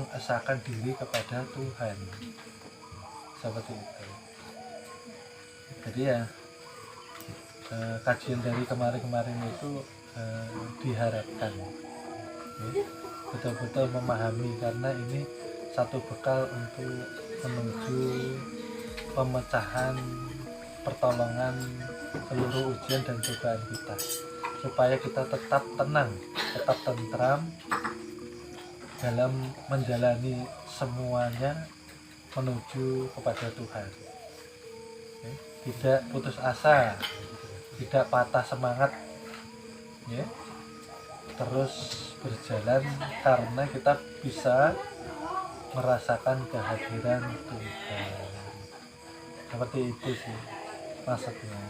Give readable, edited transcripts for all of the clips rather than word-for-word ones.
mengesahkan diri kepada Tuhan, seperti itu. Jadi ya kajian dari kemarin-kemarin itu diharapkan betul-betul memahami, karena ini satu bekal untuk menuju pemecahan, pertolongan seluruh ujian dan cobaan kita, supaya kita tetap tenang, tetap tentram dalam menjalani semuanya menuju kepada Tuhan. Tidak putus asa, tidak patah semangat, ya, terus berjalan, karena kita bisa merasakan kehadiran Tuhan. Seperti itu sih maksudnya.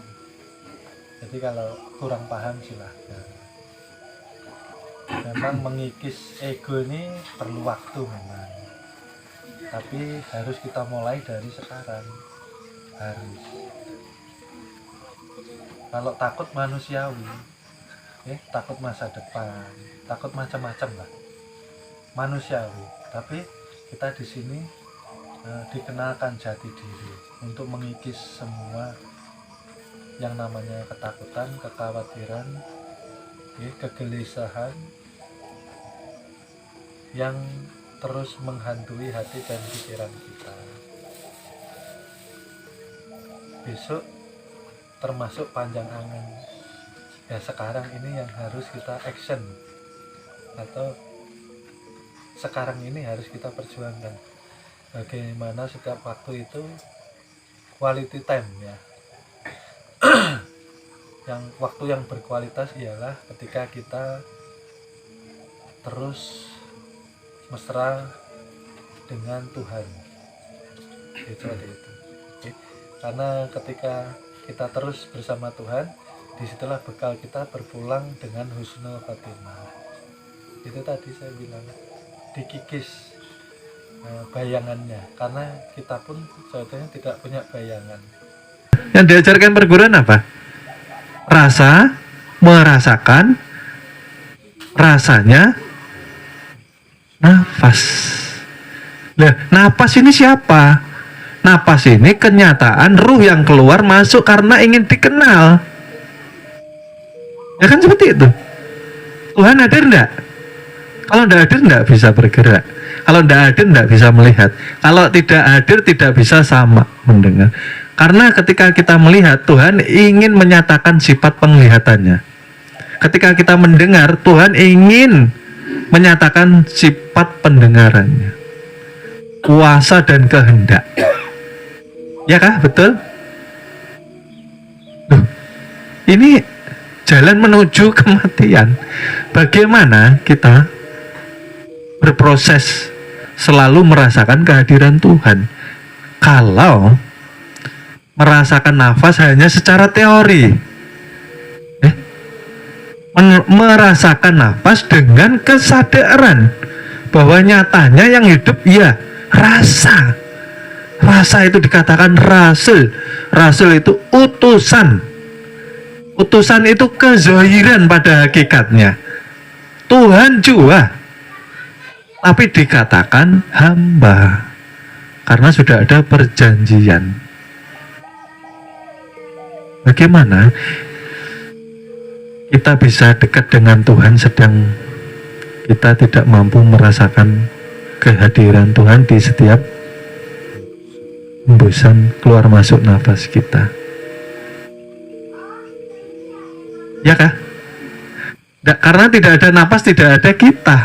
Jadi kalau kurang paham silahkan. Memang mengikis ego ini perlu waktu memang, tapi harus kita mulai dari sekarang. Harus. Kalau takut manusiawi, takut masa depan, takut macam-macam lah, manusiawi. Tapi kita di sini dikenalkan jati diri untuk mengikis semua yang namanya ketakutan, kekhawatiran, kegelisahan yang terus menghantui hati dan pikiran kita. Besok termasuk panjang angan. Ya sekarang ini yang harus kita action, atau sekarang ini harus kita perjuangkan. Bagaimana setiap waktu itu quality time, ya. Waktu yang berkualitas ialah ketika kita terus mesra dengan Tuhan, seperti itu. Karena ketika kita terus bersama Tuhan, disitulah bekal kita berpulang dengan husnul khotimah. Itu tadi saya bilang, dikikis bayangannya, karena kita pun sebetulnya tidak punya bayangan. Yang diajarkan perguruan apa? Rasa, merasakan, rasanya, nafas. Nah, nafas ini siapa? Nafas ini kenyataan ruh yang keluar masuk karena ingin dikenal. Ya kan seperti itu. Tuhan hadir enggak? Kalau tidak hadir enggak bisa bergerak. Kalau tidak hadir enggak bisa melihat. Kalau tidak hadir tidak bisa sama mendengar. Karena ketika kita melihat, Tuhan ingin menyatakan sifat penglihatannya. Ketika kita mendengar, Tuhan ingin menyatakan sifat pendengarannya. Kuasa dan kehendak. Ya kah? Betul? Loh, ini jalan menuju kematian. Bagaimana kita berproses selalu merasakan kehadiran Tuhan kalau merasakan nafas hanya secara teori, merasakan nafas dengan kesadaran bahwa nyatanya yang hidup ya rasa. Rasa itu dikatakan rasul. Rasul itu utusan. Utusan itu kezahiran pada hakikatnya. Tuhan juga, tapi dikatakan hamba karena sudah ada perjanjian. Bagaimana kita bisa dekat dengan Tuhan sedang kita tidak mampu merasakan kehadiran Tuhan di setiap hembusan keluar masuk nafas kita? Ya kah? Karena tidak ada nafas, tidak ada kita.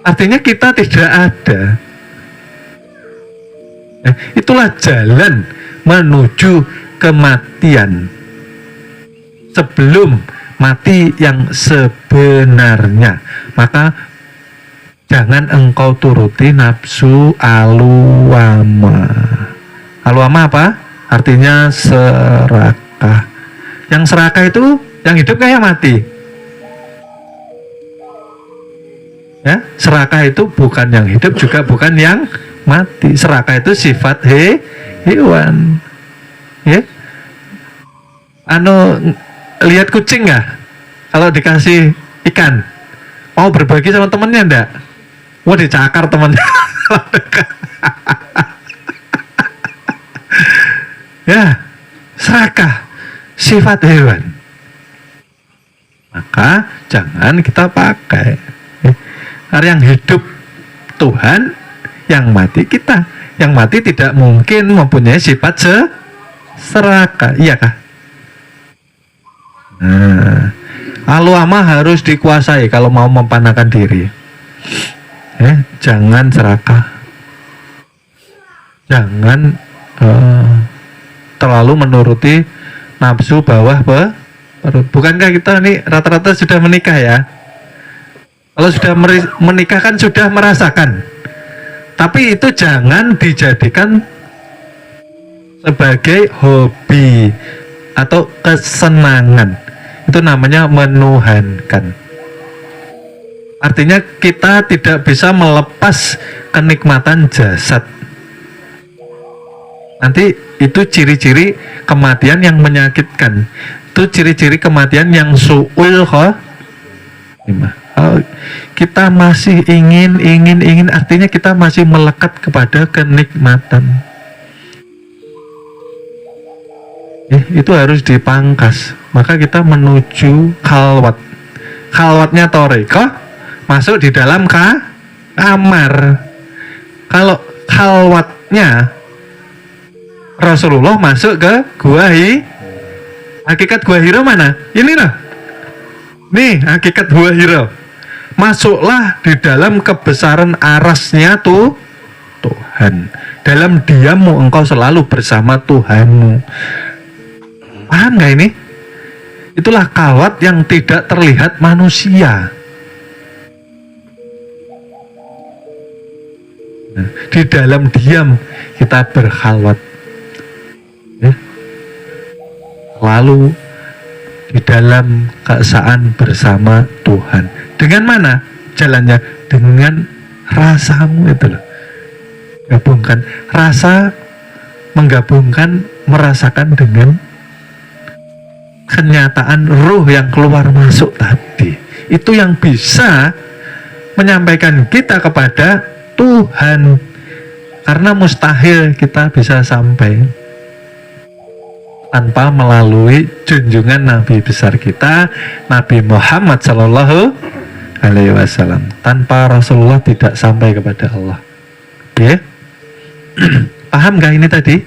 Artinya kita tidak ada. Itulah jalan menuju kematian. Sebelum mati yang sebenarnya, maka jangan engkau turuti nafsu aluwama. Aluwama apa? Artinya serakah. Yang serakah itu yang hidup kayak mati. Ya, serakah itu bukan yang hidup, juga bukan yang mati. Serakah itu sifat hewan. Ya. Lihat kucing nggak? Kalau dikasih ikan, mau berbagi sama temennya enggak? Wah, dicakar teman. Ya, serakah sifat hewan. Maka jangan kita pakai. Karena yang hidup Tuhan, yang mati kita. Yang mati tidak mungkin mempunyai sifat serakah, iya kah? Nah, aluama harus dikuasai kalau mau mempanakan diri. Jangan serakah, jangan terlalu menuruti nafsu bawah perut. Bukankah kita nih rata-rata sudah menikah ya? Kalau sudah menikah kan sudah merasakan. Tapi itu jangan dijadikan sebagai hobi atau kesenangan. Itu namanya menuhankan. Artinya kita tidak bisa melepas kenikmatan jasad. Nanti itu ciri-ciri kematian yang menyakitkan. Itu ciri-ciri kematian yang su'ul khotimah. Kita masih ingin, artinya kita masih melekat kepada kenikmatan. Itu harus dipangkas. Maka kita menuju khalwat. Khalwatnya Thariqah masuk di dalam kamar. Kalau khalwatnya Rasulullah masuk ke Gua Hakikat Gua Hira mana? Ini loh. Nih hakikat Gua Hira. Masuklah di dalam kebesaran arasnya Tuhan. Dalam diammu engkau selalu bersama Tuhanmu. Paham gak ini? Itulah khalwat yang tidak terlihat manusia. Nah, di dalam diam kita berkhalwat. Lalu di dalam keesaan bersama Tuhan. Dengan mana jalannya? Dengan rasamu itu loh. Gabungkan rasa, menggabungkan, merasakan dengan kenyataan ruh yang keluar masuk tadi. Itu yang bisa menyampaikan kita kepada Tuhan. Karena mustahil kita bisa sampai tanpa melalui junjungan Nabi besar kita, Nabi Muhammad Sallallahu Alaihi Wasallam. Tanpa Rasulullah tidak sampai kepada Allah. Oke? Paham gak ini tadi?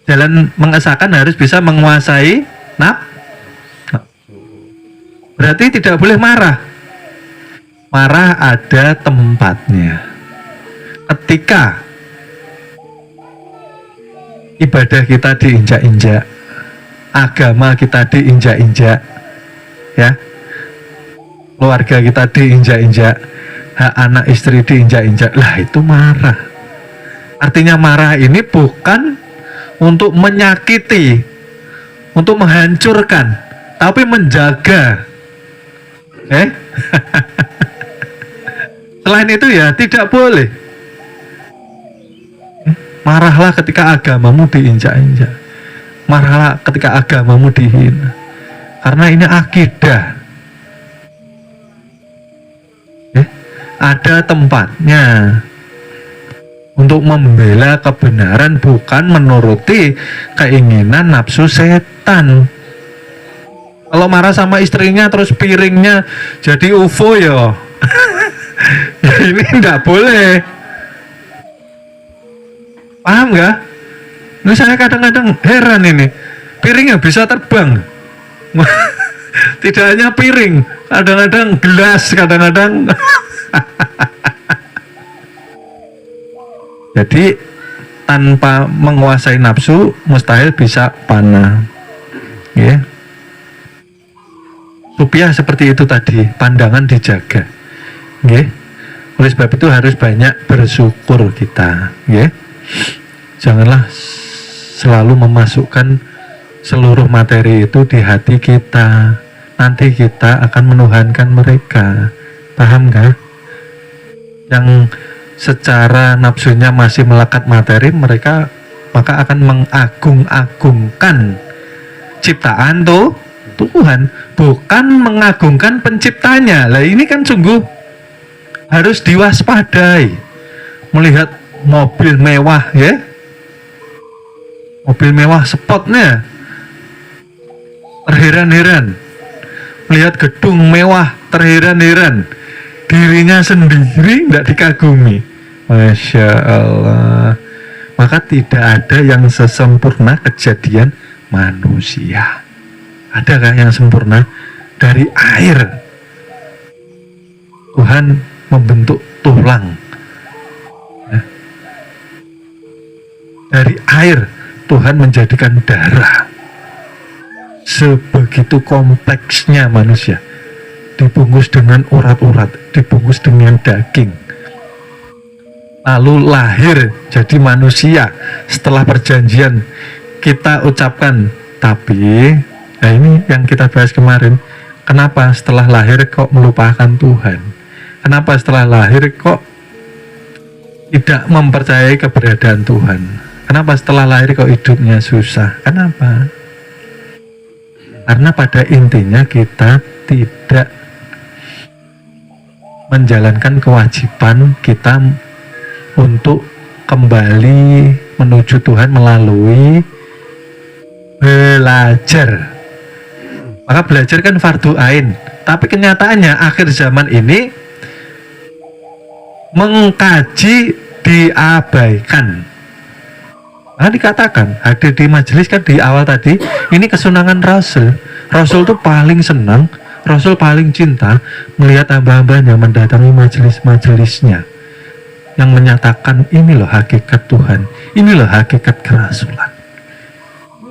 Jalan mengesahkan harus bisa menguasai berarti tidak boleh marah. Marah ada tempatnya. Ketika ibadah kita diinjak-injak, agama kita diinjak-injak, ya, keluarga kita diinjak-injak, hak anak istri diinjak-injak, lah itu marah. Artinya marah ini bukan untuk menyakiti, untuk menghancurkan, tapi menjaga. Selain itu ya tidak boleh. Marahlah ketika agamamu diinjak-injak. Marahlah ketika agamamu dihina. Karena ini akidah. Ada tempatnya untuk membela kebenaran, bukan menuruti keinginan nafsu setan. Kalau marah sama istrinya terus piringnya jadi UFO ya. Ya ini enggak boleh. Paham nggak? Ini saya kadang-kadang heran ini, piringnya bisa terbang. Tidak hanya piring, kadang-kadang gelas, kadang-kadang. Jadi tanpa menguasai nafsu mustahil bisa panah. Ya. Rupiah seperti itu tadi, pandangan dijaga. Ya. Oleh sebab itu harus banyak bersyukur kita. Ya. Janganlah selalu memasukkan seluruh materi itu di hati kita. Nanti kita akan menuhankan mereka. Paham gak? Yang secara nafsunya masih melekat materi, mereka maka akan mengagung-agungkan ciptaan Tuhan, bukan mengagungkan penciptanya. Lah ini kan sungguh harus diwaspadai. Melihat mobil mewah ya, mobil mewah spotnya terheran-heran, melihat gedung mewah terheran-heran, dirinya sendiri tidak dikagumi. Masya Allah. Maka tidak ada yang sesempurna kejadian manusia. Adakah yang sempurna? Dari air Tuhan membentuk tulang. Dari air Tuhan menjadikan darah. Sebegitu kompleksnya manusia, dibungkus dengan urat-urat, dibungkus dengan daging, lalu lahir jadi manusia. Setelah perjanjian kita ucapkan, tapi nah ini yang kita bahas kemarin, kenapa setelah lahir kok melupakan Tuhan? Kenapa setelah lahir kok tidak mempercayai keberadaan Tuhan? Kenapa setelah lahir kok hidupnya susah? Kenapa? Karena pada intinya kita tidak menjalankan kewajiban kita untuk kembali menuju Tuhan melalui belajar. Maka belajar kan fardu ain, tapi kenyataannya akhir zaman ini mengkaji diabaikan. Nah, dikatakan hadir di majelis kan di awal tadi, ini kesunangan Rasul. Rasul tuh paling senang, Rasul paling cinta melihat hamba-hambanya mendatangi majelis-majelisnya yang menyatakan ini loh hakikat Tuhan, ini loh hakikat kerasulan.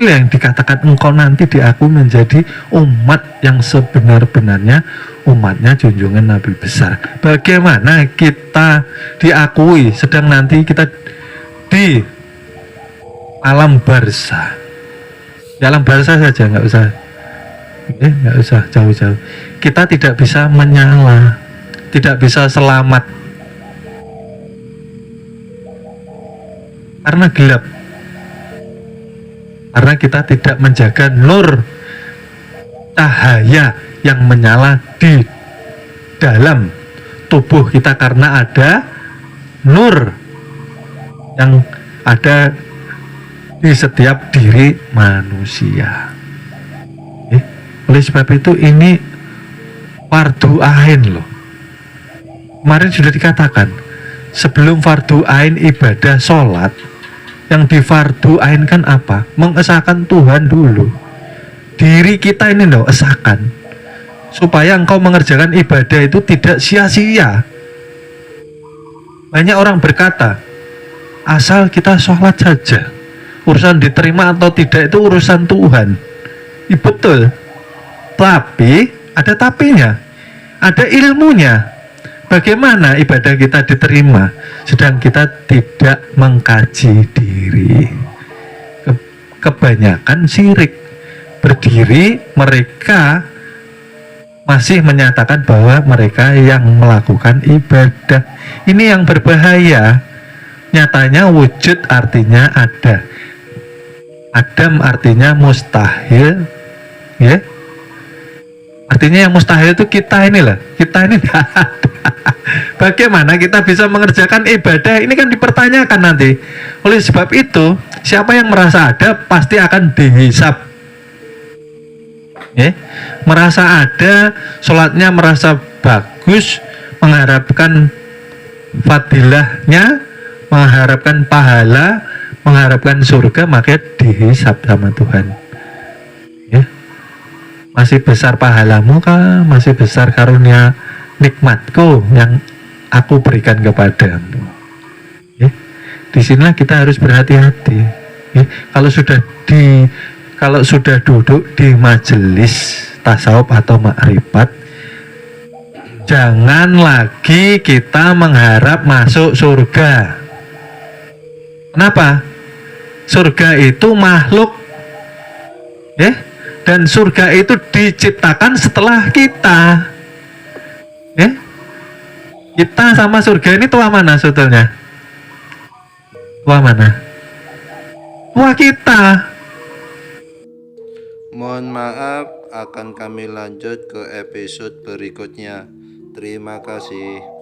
Ini yang dikatakan engkau nanti diakui menjadi umat yang sebenar-benarnya, umatnya junjungan Nabi besar. Bagaimana kita diakui sedang nanti kita di alam barzah? Di alam barzah saja, nggak usah jauh-jauh. Kita tidak bisa menyala, tidak bisa selamat karena gelap, karena kita tidak menjaga nur cahaya yang menyala di dalam tubuh kita, karena ada nur yang ada di setiap diri manusia. Oleh sebab itu ini fardu ain loh. Kemarin sudah dikatakan, sebelum fardu ain ibadah sholat, yang di fardu ain kan apa? Mengesahkan Tuhan dulu. Diri kita ini loh, esahkan, supaya engkau mengerjakan ibadah itu tidak sia-sia. Banyak orang berkata, asal kita sholat saja, urusan diterima atau tidak itu urusan Tuhan. Betul, tapi ada tapinya, ada ilmunya. Bagaimana ibadah kita diterima sedang kita tidak mengkaji diri? Kebanyakan syirik. Berdiri mereka masih menyatakan bahwa mereka yang melakukan ibadah. Ini yang berbahaya. Nyatanya wujud artinya ada, Adam artinya mustahil, ya. Artinya yang mustahil itu kita ini lah, kita ini tidak ada. Bagaimana kita bisa mengerjakan ibadah? Ini kan dipertanyakan nanti. Oleh sebab itu, siapa yang merasa ada pasti akan dihisab. Ya, merasa ada, sholatnya merasa bagus, mengharapkan fadilahnya, mengharapkan pahala, mengharapkan surga, maka dihisab sama Tuhan. Ya, masih besar pahalamu kah? Masih besar karunia nikmatku yang aku berikan kepadamu. Ya, disinilah kita harus berhati-hati. Ya, kalau sudah duduk di majelis tasawuf atau makrifat, jangan lagi kita mengharap masuk surga. Kenapa? Surga itu makhluk, ya, dan surga itu diciptakan setelah kita, ya. Kita sama surga ini tua mana sebetulnya? Tua mana? Tua kita. Mohon maaf, akan kami lanjut ke episode berikutnya. Terima kasih.